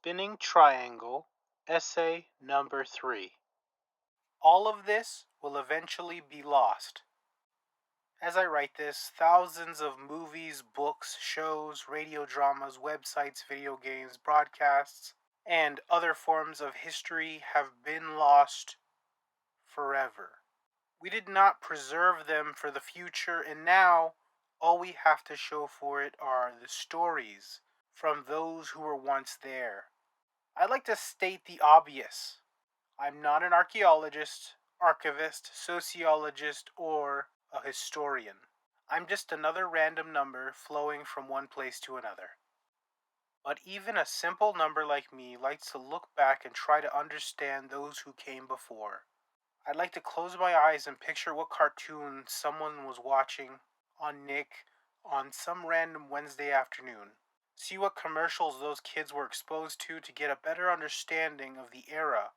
Spinning Triangle, Essay Number 3. All of this will eventually be lost. As I write this, thousands of movies, books, shows, radio dramas, websites, video games, broadcasts, and other forms of history have been lost forever. We did not preserve them for the future, and now all we have to show for it are the stories from those who were once there. I'd like to state the obvious. I'm not an archaeologist, archivist, sociologist, or a historian. I'm just another random number flowing from one place to another. But even a simple number like me likes to look back and try to understand those who came before. I'd like to close my eyes and picture what cartoon someone was watching on Nick on some random Wednesday afternoon. See what commercials those kids were exposed to get a better understanding of the era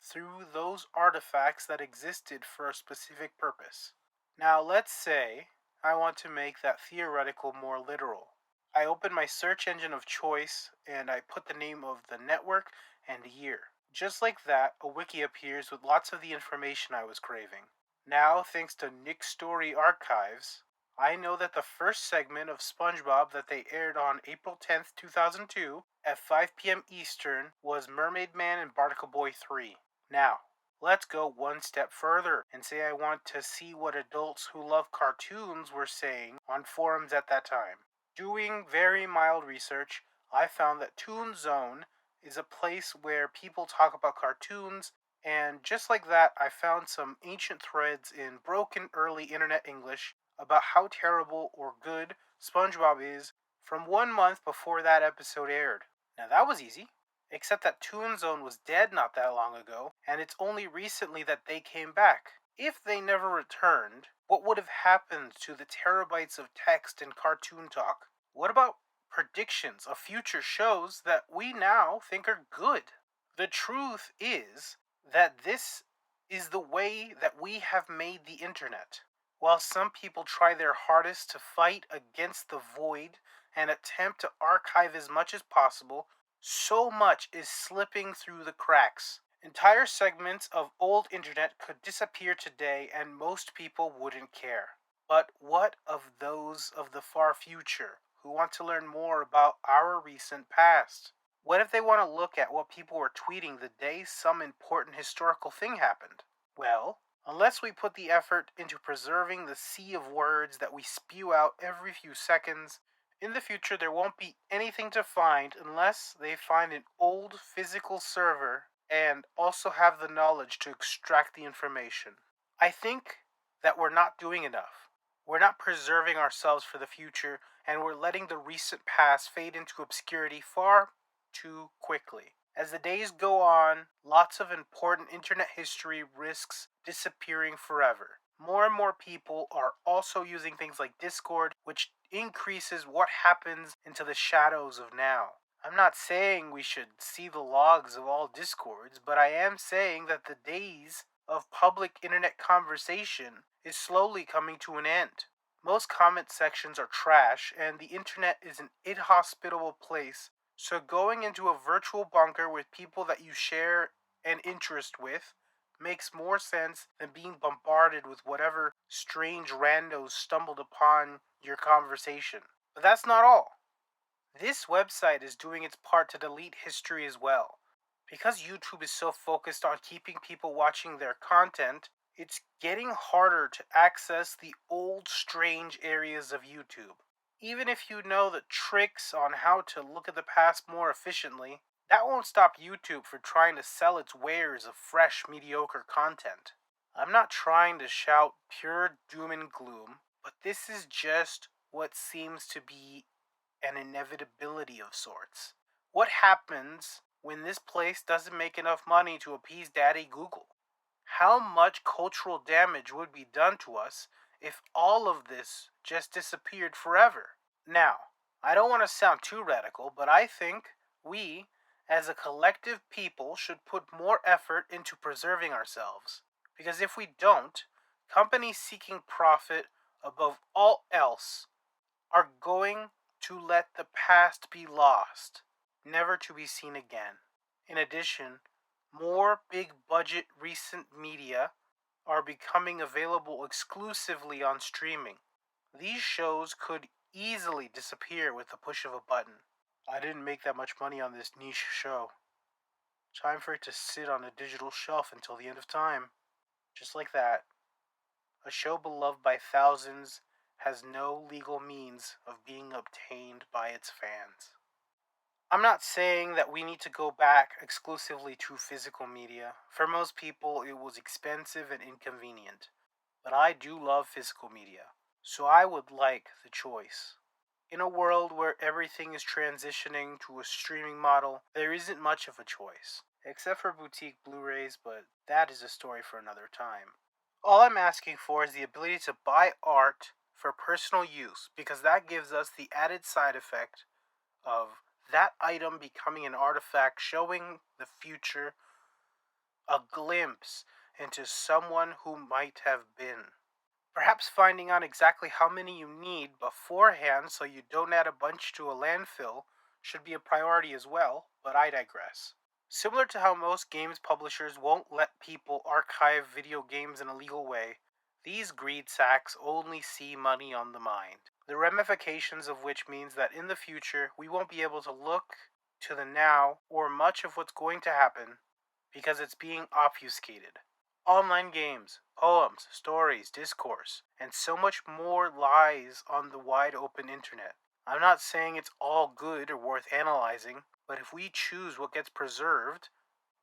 through those artifacts that existed for a specific purpose. Now, let's say I want to make that theoretical more literal. I open my search engine of choice and I put the name of the network and the year. Just like that, a wiki appears with lots of the information I was craving. Now, thanks to Nick's Story Archives, I know that the first segment of SpongeBob that they aired on April 10th, 2002 at 5 p.m. Eastern was Mermaid Man and Barnacle Boy 3. Now, let's go one step further and say I want to see what adults who love cartoons were saying on forums at that time. Doing very mild research, I found that Toon Zone is a place where people talk about cartoons, and just like that, I found some ancient threads in broken early internet English about how terrible or good SpongeBob is from 1 month before that episode aired. Now that was easy, except that Toon Zone was dead not that long ago, and it's only recently that they came back. If they never returned, what would have happened to the terabytes of text and cartoon talk? What about predictions of future shows that we now think are good? The truth is that this is the way that we have made the internet. While some people try their hardest to fight against the void and attempt to archive as much as possible, so much is slipping through the cracks. Entire segments of old internet could disappear today and most people wouldn't care. But what of those of the far future who want to learn more about our recent past? What if they want to look at what people were tweeting the day some important historical thing happened? Well, unless we put the effort into preserving the sea of words that we spew out every few seconds, in the future there won't be anything to find unless they find an old physical server and also have the knowledge to extract the information. I think that we're not doing enough. We're not preserving ourselves for the future, and we're letting the recent past fade into obscurity far too quickly. As the days go on, lots of important internet history risks disappearing forever. More and more people are also using things like Discord, which increases what happens into the shadows of now. I'm not saying we should see the logs of all discords, but I am saying that the days of public internet conversation is slowly coming to an end. Most comment sections are trash, and the internet is an inhospitable place, so going into a virtual bunker with people that you share an interest with makes more sense than being bombarded with whatever strange randos stumbled upon your conversation. But that's not all. This website is doing its part to delete history as well. Because YouTube is so focused on keeping people watching their content, it's getting harder to access the old strange areas of YouTube. Even if you know the tricks on how to look at the past more efficiently, that won't stop YouTube from trying to sell its wares of fresh, mediocre content. I'm not trying to shout pure doom and gloom, but this is just what seems to be an inevitability of sorts. What happens when this place doesn't make enough money to appease Daddy Google? How much cultural damage would be done to us if all of this just disappeared forever? Now, I don't want to sound too radical, but I think we, as a collective people, should put more effort into preserving ourselves. Because if we don't, companies seeking profit above all else are going to let the past be lost. never to be seen again. In addition, more big budget recent media are becoming available exclusively on streaming. These shows could easily disappear with the push of a button. I didn't make that much money on this niche show. Time for it to sit on a digital shelf until the end of time. Just like that, a show beloved by thousands has no legal means of being obtained by its fans. I'm not saying that we need to go back exclusively to physical media. For most people, it was expensive and inconvenient. But I do love physical media, so I would like the choice. In a world where everything is transitioning to a streaming model, there isn't much of a choice, except for boutique Blu-rays, but that is a story for another time. All I'm asking for is the ability to buy art for personal use, because that gives us the added side effect of that item becoming an artifact showing the future, a glimpse into someone who might have been. Perhaps finding out exactly how many you need beforehand so you don't add a bunch to a landfill should be a priority as well, but I digress. Similar to how most games publishers won't let people archive video games in a legal way, these greed sacks only see money on the mind. The ramifications of which means that in the future we won't be able to look to the now or much of what's going to happen because it's being obfuscated. Online games, poems, stories, discourse, and so much more lies on the wide open internet. I'm not saying it's all good or worth analyzing, but if we choose what gets preserved,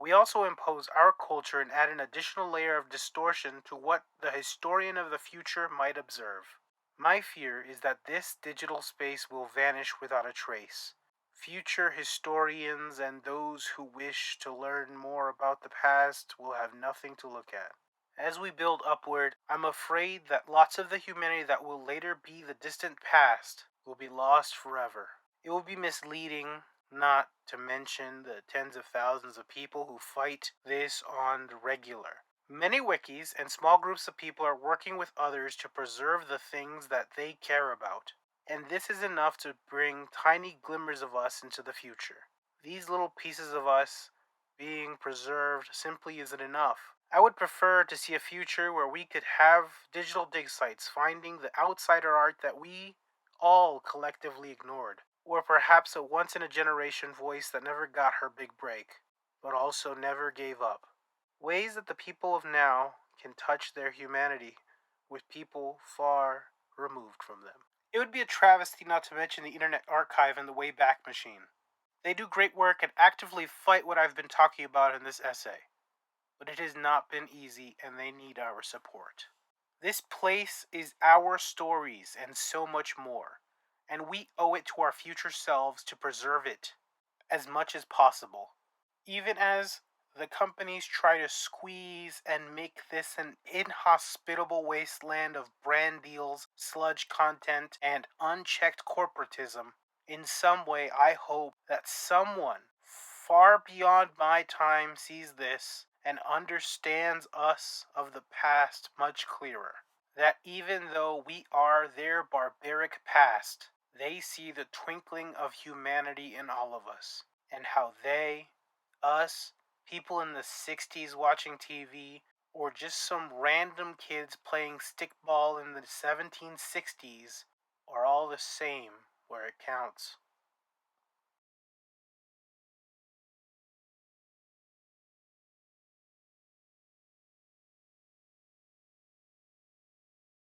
we also impose our culture and add an additional layer of distortion to what the historian of the future might observe. My fear is that this digital space will vanish without a trace. Future historians and those who wish to learn more about the past will have nothing to look at. As we build upward, I'm afraid that lots of the humanity that will later be the distant past will be lost forever. It will be misleading, not to mention the tens of thousands of people who fight this on the regular. Many wikis and small groups of people are working with others to preserve the things that they care about. And this is enough to bring tiny glimmers of us into the future. These little pieces of us being preserved simply isn't enough. I would prefer to see a future where we could have digital dig sites finding the outsider art that we all collectively ignored. Or perhaps a once in a generation voice that never got her big break, but also never gave up. Ways that the people of now can touch their humanity with people far removed from them. It would be a travesty not to mention the Internet Archive and the Wayback Machine. They do great work and actively fight what I've been talking about in this essay, but it has not been easy and they need our support. This place is our stories and so much more, and we owe it to our future selves to preserve it as much as possible. Even as the companies try to squeeze and make this an inhospitable wasteland of brand deals, sludge content, and unchecked corporatism, in some way I hope that someone far beyond my time sees this and understands us of the past much clearer. That even though we are their barbaric past, they see the twinkling of humanity in all of us, and how they, us, people in the 60s watching TV, or just some random kids playing stickball in the 1760s, are all the same where it counts.